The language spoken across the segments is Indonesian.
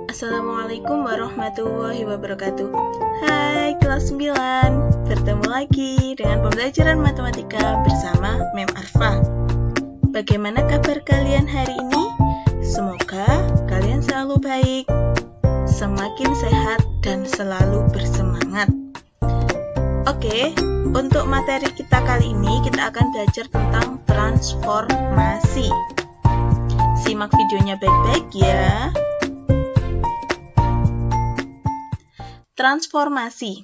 Assalamualaikum warahmatullahi wabarakatuh. Hai kelas 9, bertemu lagi dengan pembelajaran matematika bersama Mem Arfa. Bagaimana kabar kalian hari ini? Semoga kalian selalu baik, semakin sehat dan selalu bersemangat. Oke, untuk materi kita kali ini kita akan belajar tentang transformasi. Simak videonya baik-baik ya. Transformasi.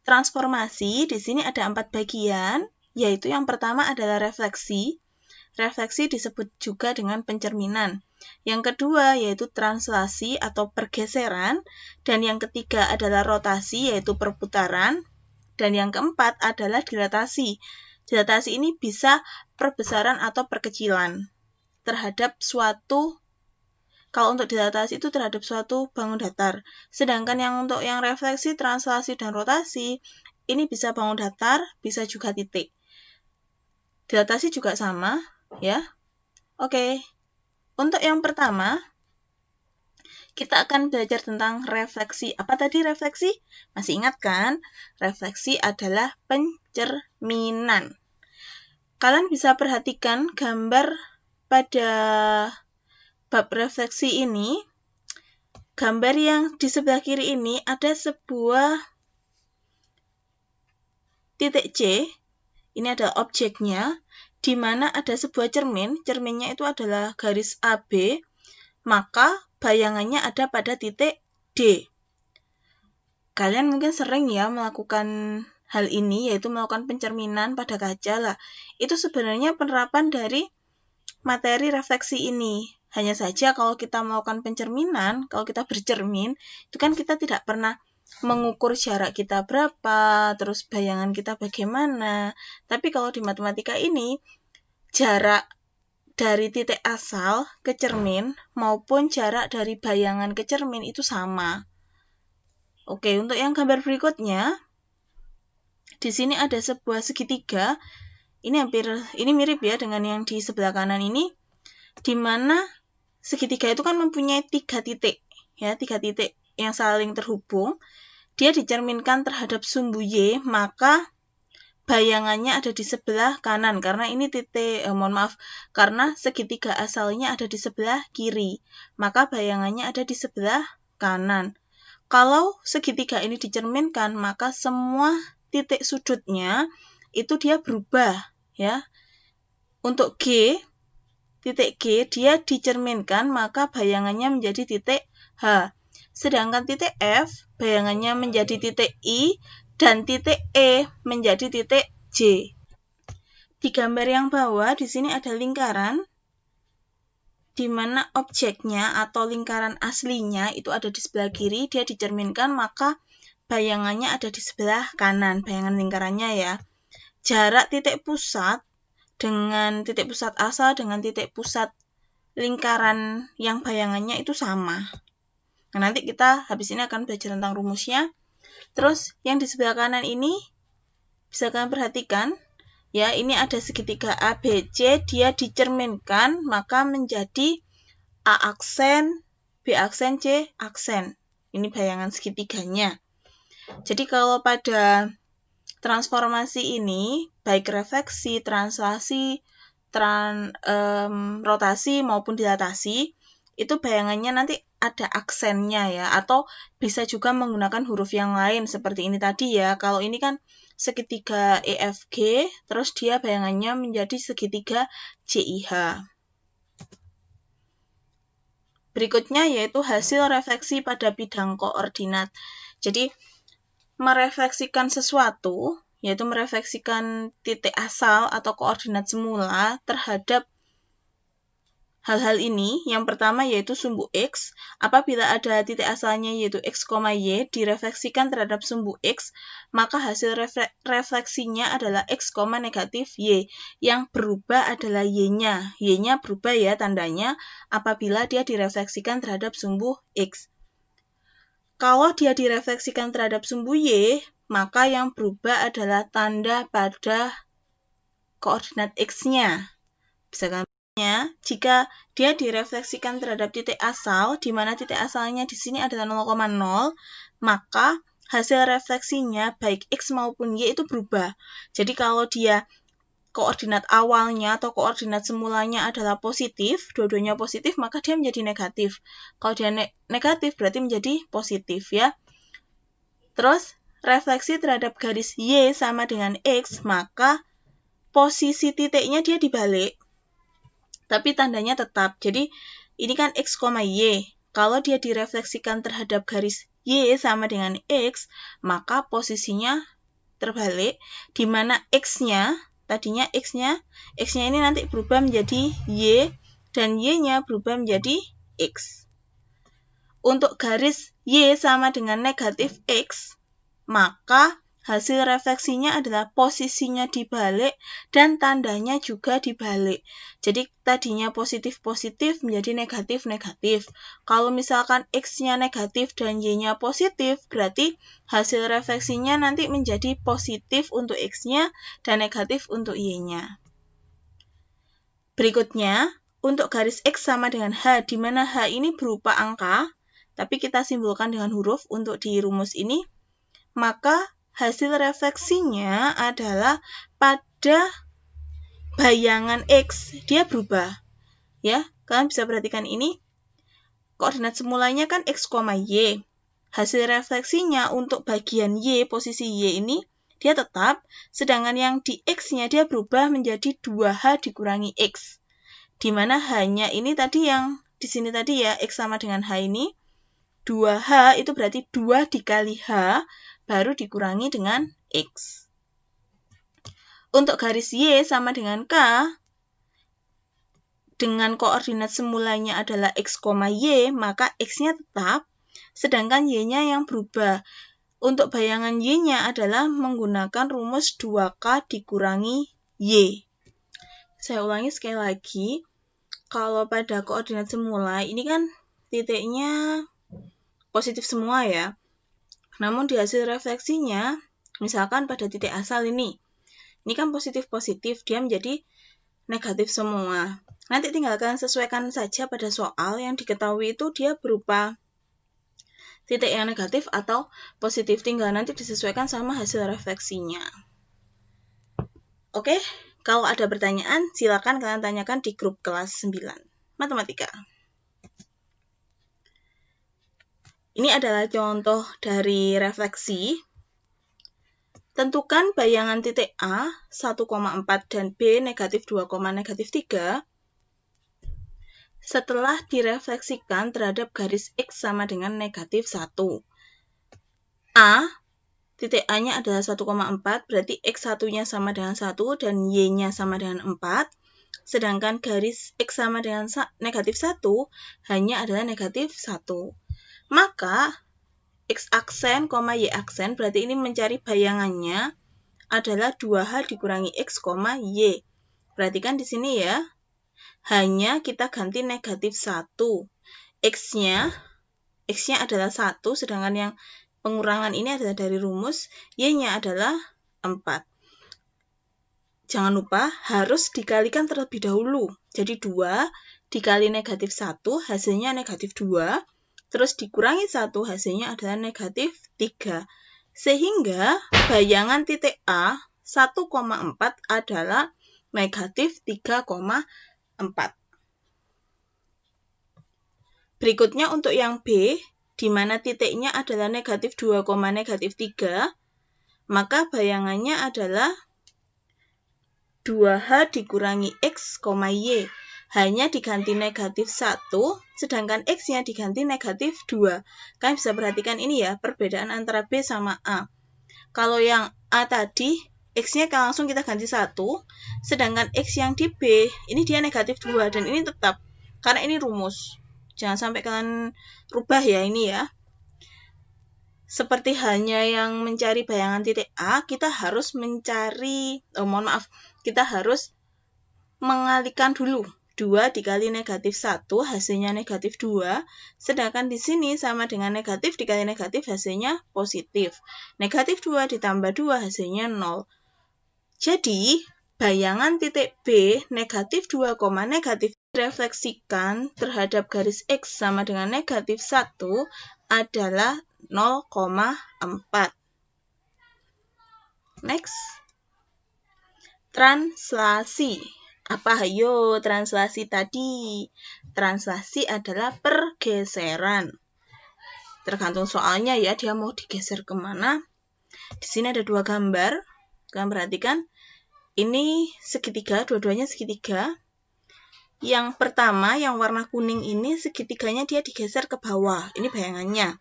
Transformasi di sini ada 4 bagian, yaitu yang pertama adalah refleksi. Refleksi disebut juga dengan pencerminan. Yang kedua yaitu translasi atau pergeseran, dan yang ketiga adalah rotasi yaitu perputaran, dan yang keempat adalah dilatasi. Dilatasi ini bisa perbesaran atau perkecilan terhadap suatu. Kalau untuk dilatasi itu terhadap suatu bangun datar. Sedangkan untuk yang refleksi, translasi, dan rotasi, ini bisa bangun datar, bisa juga titik. Dilatasi juga sama, ya. Oke. Untuk yang pertama, kita akan belajar tentang refleksi. Apa tadi refleksi? Masih ingat kan? Refleksi adalah pencerminan. Kalian bisa perhatikan gambar pada bab refleksi ini. Gambar yang di sebelah kiri ini ada sebuah titik C. Ini adalah objeknya, di mana ada sebuah cermin. Cerminnya itu adalah garis AB, maka bayangannya ada pada titik D. Kalian mungkin sering ya melakukan hal ini, yaitu melakukan pencerminan pada kaca lah. Itu sebenarnya penerapan dari materi refleksi ini. Hanya saja kalau kita melakukan pencerminan, kalau kita bercermin, itu kan kita tidak pernah mengukur jarak kita berapa, terus bayangan kita bagaimana. Tapi kalau di matematika ini, jarak dari titik asal ke cermin maupun jarak dari bayangan ke cermin itu sama. Oke, untuk yang gambar berikutnya, di sini ada sebuah segitiga. Ini mirip ya dengan yang di sebelah kanan ini, di mana segitiga itu kan mempunyai 3 titik, ya, 3 titik yang saling terhubung. Dia dicerminkan terhadap sumbu Y, maka bayangannya ada di sebelah kanan, karena ini karena segitiga asalnya ada di sebelah kiri, maka bayangannya ada di sebelah kanan. Kalau segitiga ini dicerminkan, maka semua titik sudutnya itu dia berubah, ya. Untuk titik G, dia dicerminkan, maka bayangannya menjadi titik H. Sedangkan titik F, bayangannya menjadi titik I, dan titik E menjadi titik J. Di gambar yang bawah, di sini ada lingkaran, di mana objeknya atau lingkaran aslinya itu ada di sebelah kiri, dia dicerminkan, maka bayangannya ada di sebelah kanan, bayangan lingkarannya ya. Jarak titik pusat dengan titik pusat asal dengan titik pusat lingkaran yang bayangannya itu sama. Nah, nanti kita habis ini akan belajar tentang rumusnya. Terus yang di sebelah kanan ini bisa kalian perhatikan, ya, ini ada segitiga ABC, dia dicerminkan maka menjadi A aksen, B aksen, C aksen. Ini bayangan segitiganya. Jadi kalau pada transformasi ini, baik refleksi, translasi, rotasi maupun dilatasi, itu bayangannya nanti ada aksennya ya, atau bisa juga menggunakan huruf yang lain seperti ini tadi ya. Kalau ini kan segitiga EFG, terus dia bayangannya menjadi segitiga CIH. Berikutnya yaitu hasil refleksi pada bidang koordinat. Jadi merefleksikan sesuatu, yaitu merefleksikan titik asal atau koordinat semula terhadap hal-hal ini. Yang pertama yaitu sumbu X. Apabila ada titik asalnya yaitu X, Y, direfleksikan terhadap sumbu X, maka hasil refleksinya adalah X, negatif Y. Yang berubah adalah Y-nya. Y-nya berubah ya tandanya apabila dia direfleksikan terhadap sumbu X. Kalau dia direfleksikan terhadap sumbu Y, maka yang berubah adalah tanda pada koordinat X-nya. Bisa kan? Jika dia direfleksikan terhadap titik asal, di mana titik asalnya di sini adalah 0,0, maka hasil refleksinya baik X maupun Y itu berubah. Jadi kalau dia koordinat awalnya atau koordinat semulanya adalah positif, dua-duanya positif, maka dia menjadi negatif. Kalau dia negatif berarti menjadi positif ya. Terus refleksi terhadap garis Y sama dengan X, maka posisi titiknya dia dibalik. Tapi tandanya tetap. Jadi ini kan X, Y. Kalau dia direfleksikan terhadap garis Y sama dengan X, maka posisinya terbalik, di mana X-nya, tadinya X-nya ini nanti berubah menjadi Y, dan Y-nya berubah menjadi X. Untuk garis Y sama dengan negatif X, maka hasil refleksinya adalah posisinya dibalik dan tandanya juga dibalik. Jadi tadinya positif-positif menjadi negatif-negatif. Kalau misalkan X-nya negatif dan Y-nya positif, berarti hasil refleksinya nanti menjadi positif untuk X-nya dan negatif untuk Y-nya. Berikutnya, untuk garis X sama dengan H, di mana H ini berupa angka, tapi kita simbolkan dengan huruf untuk di rumus ini, maka hasil refleksinya adalah pada bayangan X, dia berubah. Ya, kalian bisa perhatikan ini. Koordinat semulanya kan X, Y. Hasil refleksinya untuk bagian Y, posisi Y ini, dia tetap, sedangkan yang di X-nya dia berubah menjadi 2H dikurangi X. Di mana H-nya ini tadi yang di sini tadi ya, X sama dengan H ini, 2H itu berarti 2 dikali H, baru dikurangi dengan X. Untuk garis Y sama dengan K, dengan koordinat semulanya adalah X, Y, maka X-nya tetap, sedangkan Y-nya yang berubah. Untuk bayangan Y-nya adalah menggunakan rumus 2K dikurangi Y. Saya ulangi sekali lagi, kalau pada koordinat semula, ini kan titiknya positif semua ya. Namun di hasil refleksinya, misalkan pada titik asal ini kan positif-positif, dia menjadi negatif semua. Nanti tinggal kalian sesuaikan saja pada soal yang diketahui itu dia berupa titik yang negatif atau positif, tinggal nanti disesuaikan sama hasil refleksinya. Oke, kalau ada pertanyaan, silakan kalian tanyakan di grup kelas 9 Matematika. Ini adalah contoh dari refleksi. Tentukan bayangan titik A 1,4 dan B negatif 2, negatif 3 setelah direfleksikan terhadap garis X sama dengan negatif 1. A, titik A-nya adalah 1,4, berarti X1-nya sama dengan 1 dan Y-nya sama dengan 4. Sedangkan garis X sama dengan negatif 1 hanya adalah negatif 1. Maka X aksen, Y aksen, berarti ini mencari bayangannya adalah 2H dikurangi X, Y. Perhatikan di sini ya, hanya kita ganti negatif 1. X-nya adalah 1, sedangkan yang pengurangan ini adalah dari rumus, Y-nya adalah 4. Jangan lupa harus dikalikan terlebih dahulu. Jadi 2 dikali negatif 1 hasilnya negatif 2. Terus dikurangi 1 hasilnya adalah negatif 3. Sehingga bayangan titik A 1,4 adalah negatif 3,4. Berikutnya untuk yang B, di mana titiknya adalah negatif 2, negatif 3, maka bayangannya adalah 2H dikurangi X, Y. Hanya diganti negatif 1, sedangkan X-nya diganti negatif 2. Kalian bisa perhatikan ini ya, perbedaan antara B sama A. Kalau yang A tadi, X-nya langsung kita ganti 1, sedangkan X yang di B, ini dia negatif 2, dan ini tetap, karena ini rumus. Jangan sampai kalian rubah ya ini ya. Seperti halnya yang mencari bayangan titik A, kita harus mencari, kita harus mengalihkan dulu. 2 dikali negatif 1 hasilnya negatif 2, sedangkan di sini sama dengan negatif dikali negatif hasilnya positif. Negatif 2 ditambah 2 hasilnya 0. Jadi, bayangan titik B negatif 2, negatif direfleksikan terhadap garis X sama dengan negatif 1 adalah 0,4. Next. Translasi. Apa hayo translasi tadi? Translasi adalah pergeseran. Tergantung soalnya ya, dia mau digeser kemana. Di sini ada dua gambar. Kalian perhatikan. Ini segitiga, dua-duanya segitiga. Yang pertama, yang warna kuning ini segitiganya dia digeser ke bawah. Ini bayangannya.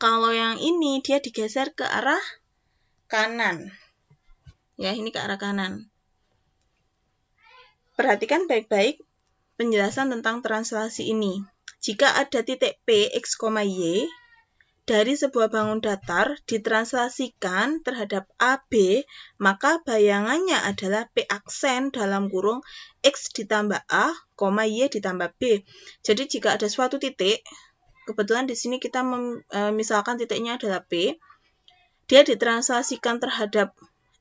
Kalau yang ini dia digeser ke arah kanan. Ya, ini ke arah kanan. Perhatikan baik-baik penjelasan tentang translasi ini. Jika ada titik P, X, Y dari sebuah bangun datar ditranslasikan terhadap AB, maka bayangannya adalah P aksen dalam kurung X ditambah A, Y ditambah B. Jadi jika ada suatu titik, kebetulan di sini kita misalkan titiknya adalah P, dia ditranslasikan terhadap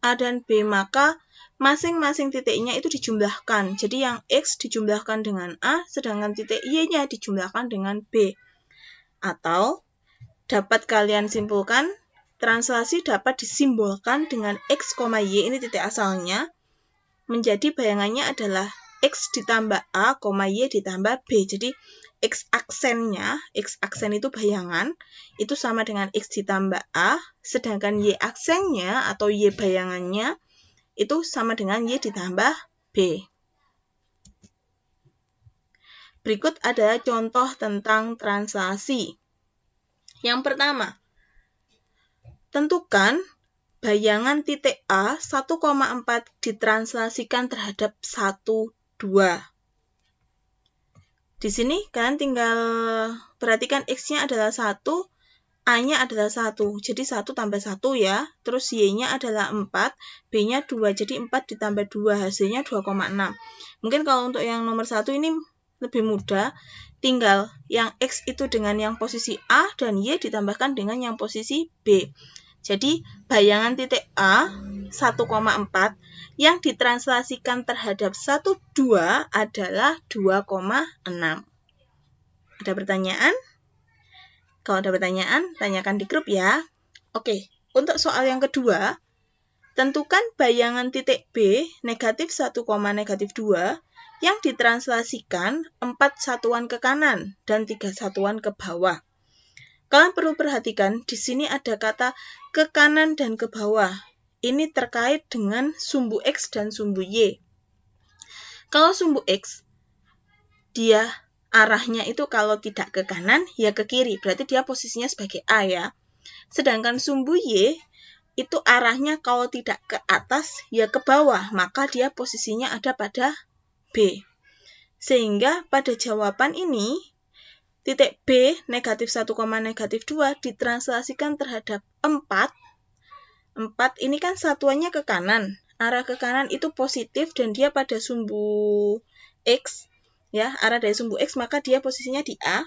A dan B, maka masing-masing titiknya itu dijumlahkan. Jadi yang X dijumlahkan dengan A, sedangkan titik Y-nya dijumlahkan dengan B. Atau dapat kalian simpulkan, translasi dapat disimbolkan dengan X, Y, ini titik asalnya, menjadi bayangannya adalah X ditambah A, Y ditambah B. Jadi X aksennya, X aksen itu bayangan, itu sama dengan X ditambah A, sedangkan Y aksennya atau Y bayangannya itu sama dengan Y ditambah B. Berikut adalah contoh tentang translasi. Yang pertama, tentukan bayangan titik A 1,4 ditranslasikan terhadap 1, 2. Di sini kalian tinggal perhatikan X-nya adalah 1, A-nya adalah 1. Jadi 1 tambah 1 ya. Terus Y-nya adalah 4, B-nya 2. Jadi 4 ditambah 2, hasilnya 2,6. Mungkin kalau untuk yang nomor 1 ini lebih mudah. Tinggal yang X itu dengan yang posisi A dan Y ditambahkan dengan yang posisi B. Jadi bayangan titik A 1,4 yang ditranslasikan terhadap 1, 2 adalah 2,6. Ada pertanyaan? Kalau ada pertanyaan, tanyakan di grup ya. Oke, untuk soal yang kedua, tentukan bayangan titik B negatif 1, negatif 2 yang ditranslasikan 4 satuan ke kanan dan 3 satuan ke bawah. Kalian perlu perhatikan, di sini ada kata ke kanan dan ke bawah. Ini terkait dengan sumbu X dan sumbu Y. Kalau sumbu X, dia arahnya itu kalau tidak ke kanan, ya ke kiri. Berarti dia posisinya sebagai A ya. Sedangkan sumbu Y, itu arahnya kalau tidak ke atas, ya ke bawah. Maka dia posisinya ada pada B. Sehingga pada jawaban ini, titik B negatif 1, negatif 2 ditranslasikan terhadap 4. 4 ini kan satuannya ke kanan. Arah ke kanan itu positif dan dia pada sumbu X. Ya, arah dari sumbu X maka dia posisinya di A.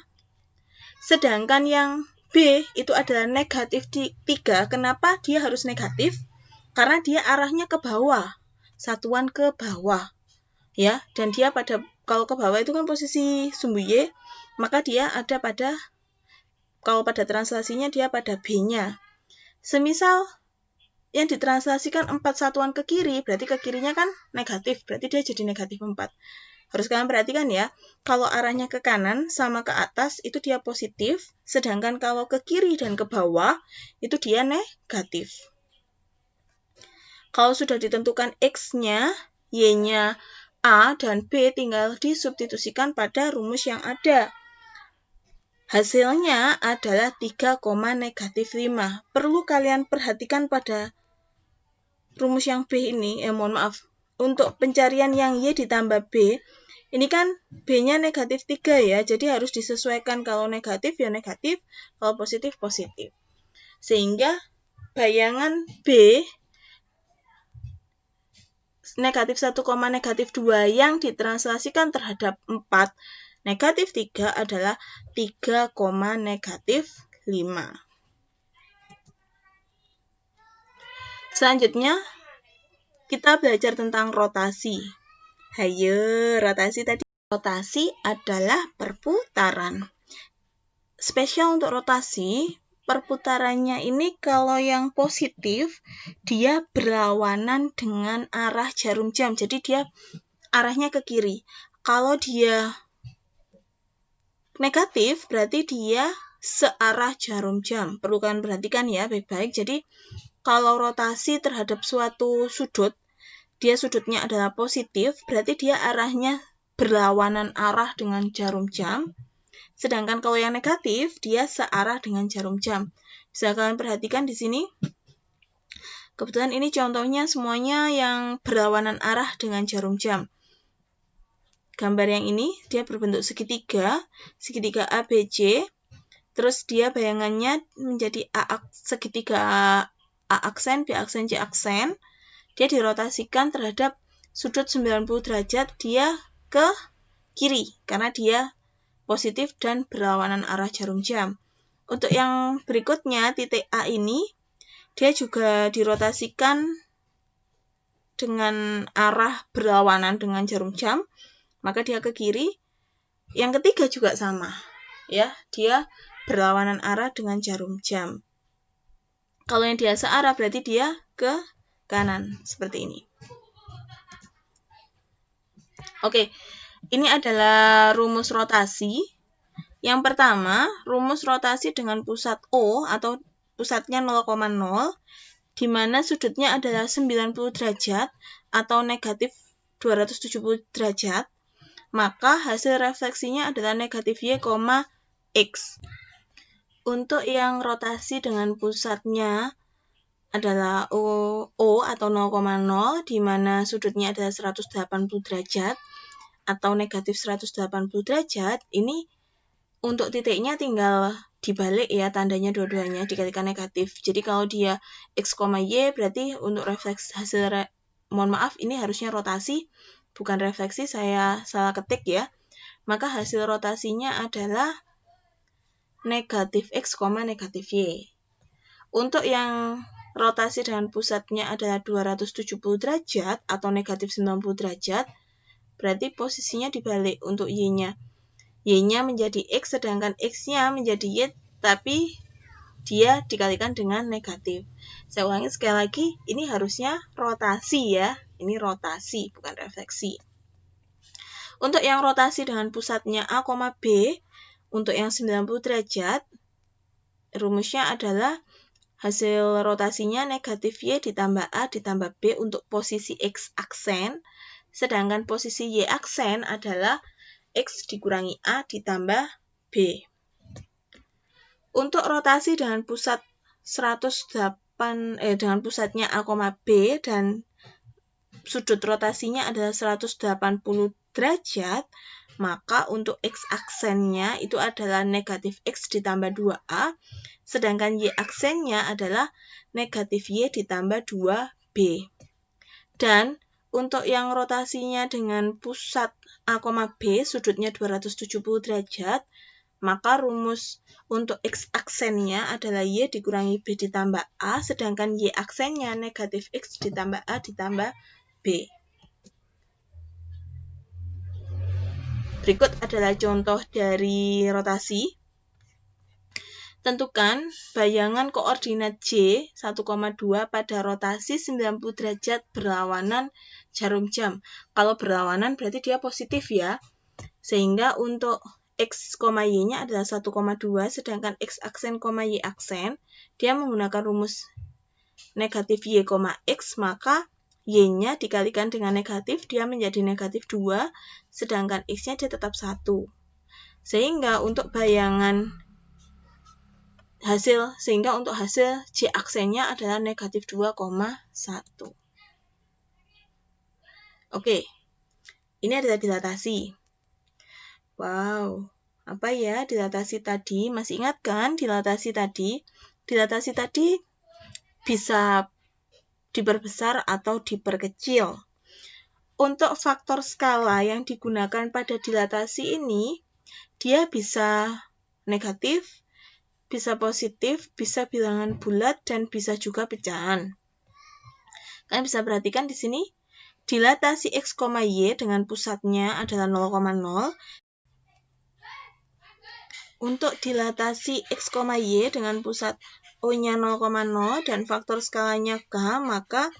Sedangkan yang B itu adalah negatif 3. Kenapa dia harus negatif? Karena dia arahnya ke bawah. Satuan ke bawah. Ya, dan dia pada kalau ke bawah itu kan posisi sumbu Y, maka dia ada pada kalau pada translasinya dia pada B-nya. Semisal yang ditranslasikan 4 satuan ke kiri, berarti ke kirinya kan negatif, berarti dia jadi negatif 4. Harus kalian perhatikan ya, kalau arahnya ke kanan sama ke atas, itu dia positif, sedangkan kalau ke kiri dan ke bawah, itu dia negatif. Kalau sudah ditentukan X-nya, Y-nya A dan B, tinggal disubstitusikan pada rumus yang ada. Hasilnya adalah 3, negatif 5. Perlu kalian perhatikan pada rumus yang B ini, mohon maaf, untuk pencarian yang Y ditambah B, ini kan B-nya negatif 3 ya, jadi harus disesuaikan kalau negatif ya negatif, kalau positif, positif. Sehingga bayangan B negatif 1, negatif 2 yang ditranslasikan terhadap 4, negatif 3 adalah 3, negatif 5. Selanjutnya, kita belajar tentang rotasi. Hayo, rotasi tadi. Rotasi adalah perputaran. Spesial untuk rotasi, perputarannya ini kalau yang positif, dia berlawanan dengan arah jarum jam. Jadi dia arahnya ke kiri. Kalau dia negatif, berarti dia searah jarum jam. Perlu kalian perhatikan ya baik-baik. Jadi kalau rotasi terhadap suatu sudut, dia sudutnya adalah positif, berarti dia arahnya berlawanan arah dengan jarum jam. Sedangkan kalau yang negatif, dia searah dengan jarum jam. Bisa kalian perhatikan di sini. Kebetulan ini contohnya semuanya yang berlawanan arah dengan jarum jam. Gambar yang ini, dia berbentuk segitiga ABC, terus dia bayangannya menjadi segitiga A aksen, B aksen, C aksen. Dia dirotasikan terhadap sudut 90 derajat, dia ke kiri, karena dia positif dan berlawanan arah jarum jam. Untuk yang berikutnya, titik A ini, dia juga dirotasikan dengan arah berlawanan dengan jarum jam, maka dia ke kiri. Yang ketiga juga sama, ya, dia berlawanan arah dengan jarum jam. Kalau yang dia searah berarti dia ke kanan, seperti ini. Oke, ini adalah rumus rotasi. Yang pertama, rumus rotasi dengan pusat O atau pusatnya 0,0, di mana sudutnya adalah 90 derajat atau negatif 270 derajat, maka hasil refleksinya adalah negatif Y, X. Untuk yang rotasi dengan pusatnya adalah O atau 0,0, di mana sudutnya adalah 180 derajat atau negatif 180 derajat, ini untuk titiknya tinggal dibalik ya, tandanya dua-duanya dikalikan negatif. Jadi kalau dia X, Y, berarti untuk refleksi mohon maaf, ini harusnya rotasi, bukan refleksi, saya salah ketik ya. Maka hasil rotasinya adalah negatif X, negatif Y. Untuk yang rotasi dengan pusatnya adalah 270 derajat atau negatif 90 derajat, berarti posisinya dibalik untuk Y-nya. Y-nya menjadi X, sedangkan X-nya menjadi Y, tapi dia dikalikan dengan negatif. Saya ulangi sekali lagi, ini harusnya rotasi ya. Ini rotasi, bukan refleksi. Untuk yang rotasi dengan pusatnya A, B, untuk yang 90 derajat, rumusnya adalah hasil rotasinya negatif Y ditambah A ditambah B untuk posisi X aksen, sedangkan posisi Y aksen adalah X dikurangi A ditambah B. Untuk rotasi dengan pusat dengan pusatnya A, B dan sudut rotasinya adalah 180 derajat, maka untuk X aksennya itu adalah negatif X ditambah 2A, sedangkan Y aksennya adalah negatif Y ditambah 2B. Dan untuk yang rotasinya dengan pusat A, B, sudutnya 270 derajat, maka rumus untuk X aksennya adalah Y dikurangi B ditambah A, sedangkan Y aksennya negatif X ditambah A ditambah B. Berikut adalah contoh dari rotasi. Tentukan bayangan koordinat J 1,2 pada rotasi 90 derajat berlawanan jarum jam. Kalau berlawanan berarti dia positif ya. Sehingga untuk X, Y-nya adalah 1,2, sedangkan X aksen, Y aksen, dia menggunakan rumus negatif Y, X, maka Y-nya dikalikan dengan negatif, dia menjadi negatif 2, sedangkan X-nya dia tetap 1. Sehingga untuk untuk hasil J aksennya adalah negatif 2,1. Oke, ini adalah dilatasi. Wow, apa ya dilatasi tadi? Masih ingat kan dilatasi tadi? Dilatasi tadi bisa diperbesar atau diperkecil. Untuk faktor skala yang digunakan pada dilatasi ini, dia bisa negatif, bisa positif, bisa bilangan bulat, dan bisa juga pecahan. Kalian bisa perhatikan di sini dilatasi X, Y dengan pusatnya adalah 0,0. Untuk dilatasi X, Y dengan pusat O-nya 0,0 dan faktor skalanya K, maka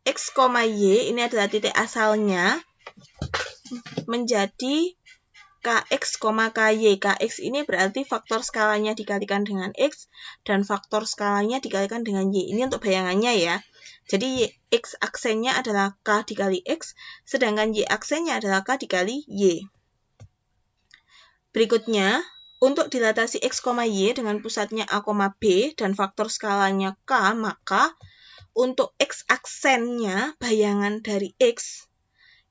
X, Y ini adalah titik asalnya menjadi Kx, Ky. Kx ini berarti faktor skalanya dikalikan dengan X dan faktor skalanya dikalikan dengan Y. Ini untuk bayangannya ya. Jadi X aksennya adalah K dikali X, sedangkan Y aksennya adalah K dikali Y. Berikutnya, untuk dilatasi X, Y dengan pusatnya A, B dan faktor skalanya K, maka untuk X aksennya bayangan dari X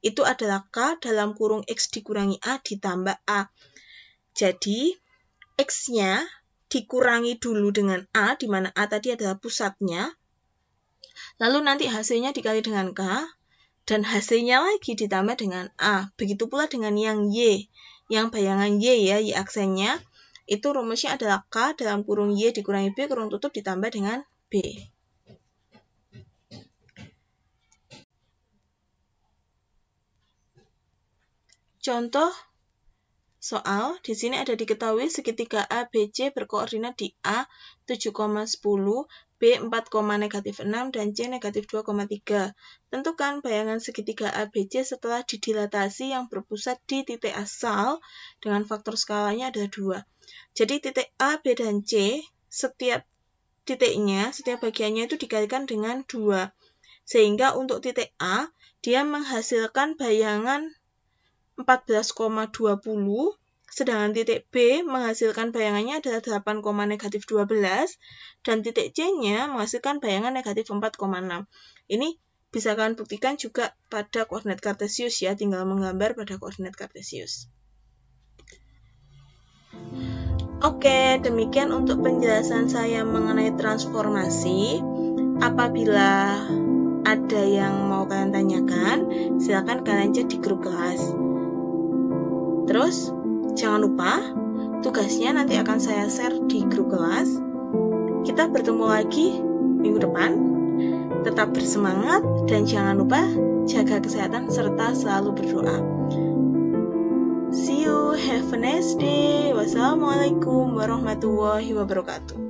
itu adalah K dalam kurung X dikurangi A ditambah A. Jadi, X-nya dikurangi dulu dengan A, di mana A tadi adalah pusatnya. Lalu nanti hasilnya dikali dengan K, dan hasilnya lagi ditambah dengan A. Begitu pula dengan yang Y. Yang bayangan Y ya, Y aksennya, itu rumusnya adalah K dalam kurung Y dikurangi B, kurung tutup ditambah dengan B. Contoh soal, di sini ada diketahui segitiga ABC berkoordinat di A 7,10, B 4,-6, dan C negatif 2,3. Tentukan bayangan segitiga ABC setelah didilatasi yang berpusat di titik asal dengan faktor skalanya ada 2. Jadi titik A, B, dan C, setiap titiknya, setiap bagiannya itu dikalikan dengan 2. Sehingga untuk titik A, dia menghasilkan bayangan 14,20, sedangkan titik B menghasilkan bayangannya adalah 8,-12, dan titik C-nya menghasilkan bayangan negatif 4,6. Ini bisa kalian buktikan juga pada koordinat kartesius ya, tinggal menggambar pada koordinat kartesius. Oke, demikian untuk penjelasan saya mengenai transformasi. Apabila ada yang mau kalian tanyakan, silakan kalian chat di grup kelas. Terus, jangan lupa, tugasnya nanti akan saya share di grup kelas. Kita bertemu lagi minggu depan. Tetap bersemangat dan jangan lupa jaga kesehatan serta selalu berdoa. See you, have a nice day. Wassalamualaikum warahmatullahi wabarakatuh.